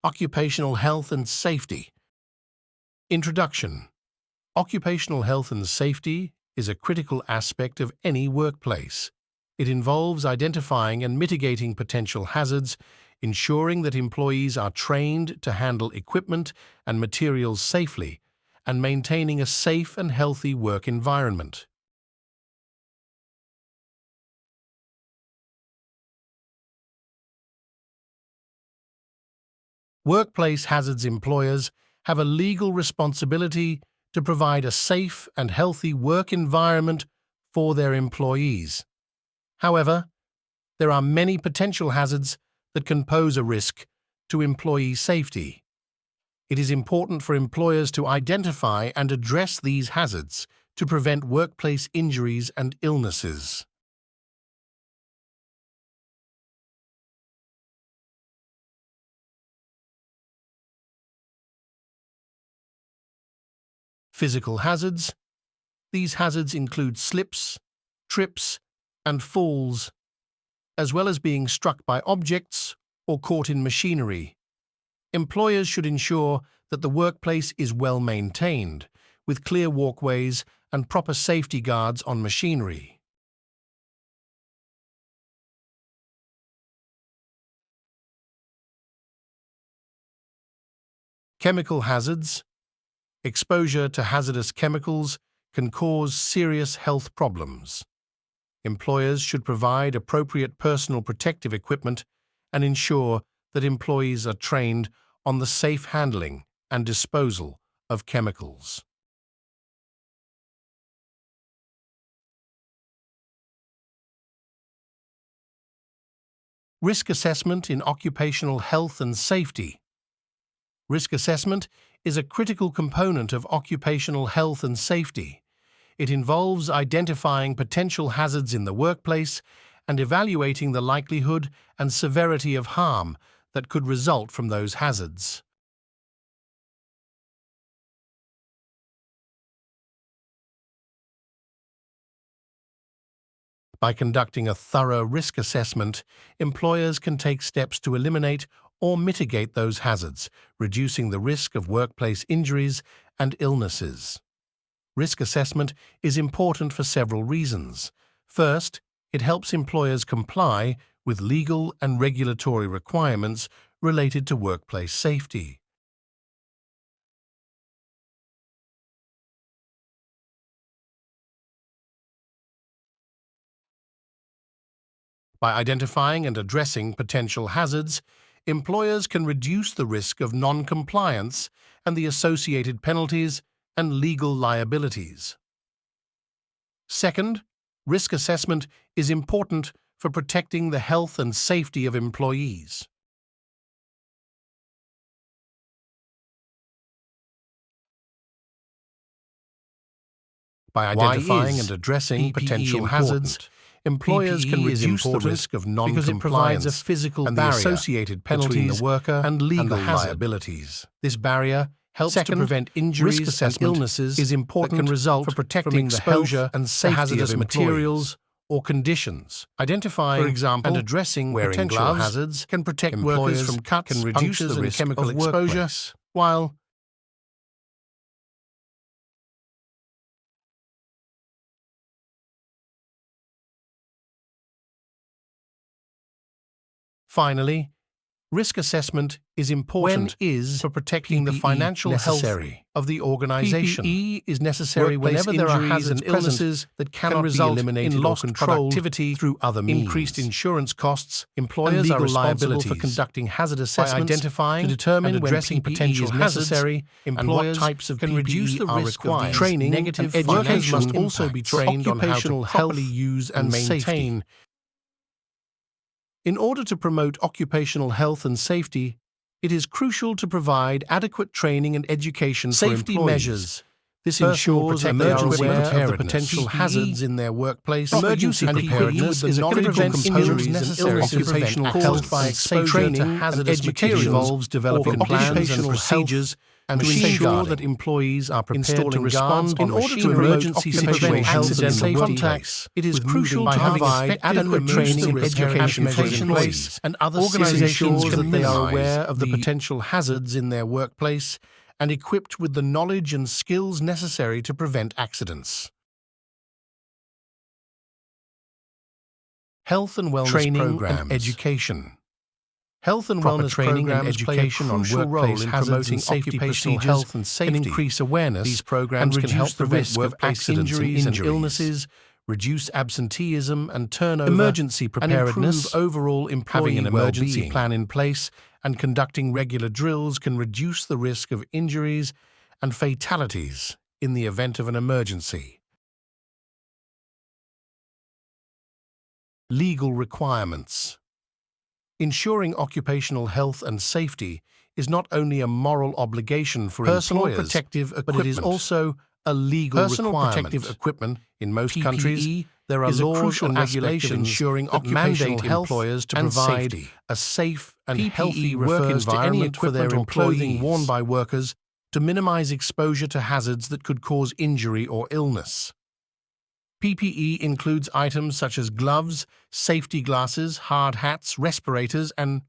Occupational health and safety. Introduction. Occupational health and safety is a critical aspect of any workplace. It involves identifying and mitigating potential hazards, ensuring that employees are trained to handle equipment and materials safely, and maintaining a safe and healthy work environment. Workplace hazards. Employers have a legal responsibility to provide a safe and healthy work environment for their employees. However, there are many potential hazards that can pose a risk to employee safety. It is important for employers to identify and address these hazards to prevent workplace injuries and illnesses. Physical hazards. These hazards include slips, trips, and falls, as well as being struck by objects or caught in machinery. Employers should ensure that the workplace is well maintained, with clear walkways and proper safety guards on machinery. Chemical hazards. Exposure to hazardous chemicals can cause serious health problems. Employers should provide appropriate personal protective equipment and ensure that employees are trained on the safe handling and disposal of chemicals. Risk assessment in occupational health and safety. Risk assessment is a critical component of occupational health and safety. It involves identifying potential hazards in the workplace and evaluating the likelihood and severity of harm that could result from those hazards. By conducting a thorough risk assessment, employers can take steps to eliminate or mitigate those hazards, reducing the risk of workplace injuries and illnesses. Risk assessment is important for several reasons. First, it helps employers comply with legal and regulatory requirements related to workplace safety. By identifying and addressing potential hazards, employers can reduce the risk of non-compliance and the associated penalties and legal liabilities. Second, risk assessment is important for protecting the health and safety of employees. By identifying and addressing potential hazards, employers can reduce the risk of non-compliance because it provides a physical barrier associated penalties between the worker and legal liabilities. This barrier helps to prevent injuries and illnesses is important that can result for protecting the exposure and safety hazardous of materials or conditions. Identifying, for example, and addressing potential gloves hazards can protect workers from cuts, can reduce the risk chemical exposure, while finally, risk assessment is important for protecting the financial health of the organization. PPE is necessary whenever there are hazards and illnesses that cannot result in lost productivity through other means. Increased insurance costs. Employers are responsible for conducting hazard assessments by identifying to determine and addressing potential hazards and what types of PPE reduce the risk are required. Training negative and education must also be trained on how to properly use and maintain. In order to promote occupational health and safety, it is crucial to provide adequate training and education for employees. Safety measures. This ensures that they are aware of the potential hazards in their workplace. Emergency preparedness is a critical component necessary to prevent health by exposure to hazardous materials. Involves developing plans and procedures and to ensure that employees are prepared to respond in order to emergency situations and safe contact. It is crucial to provide adequate training and education for employees and other organizations that they are aware of the potential hazards in their workplace and equipped with the knowledge and skills necessary to prevent accidents. Health and wellness training and education. Health and wellness training and education on workplace hazards and occupational health and safety can increase awareness. These programs can help prevent workplace injuries and illnesses, reduce absenteeism and turnover, emergency preparedness, and improve overall employee having an emergency plan in place and conducting regular drills can reduce the risk of injuries and fatalities in the event of an emergency. Legal requirements. Ensuring occupational health and safety is not only a moral obligation for employers, protective equipment, but it is also a legal requirement. Protective equipment in most PPE countries, there are laws and regulations ensuring occupational health employers to provide a safe and healthy work environment for their clothing worn by workers to minimize exposure to hazards that could cause injury or illness. PPE includes items such as gloves, safety glasses, hard hats, respirators, and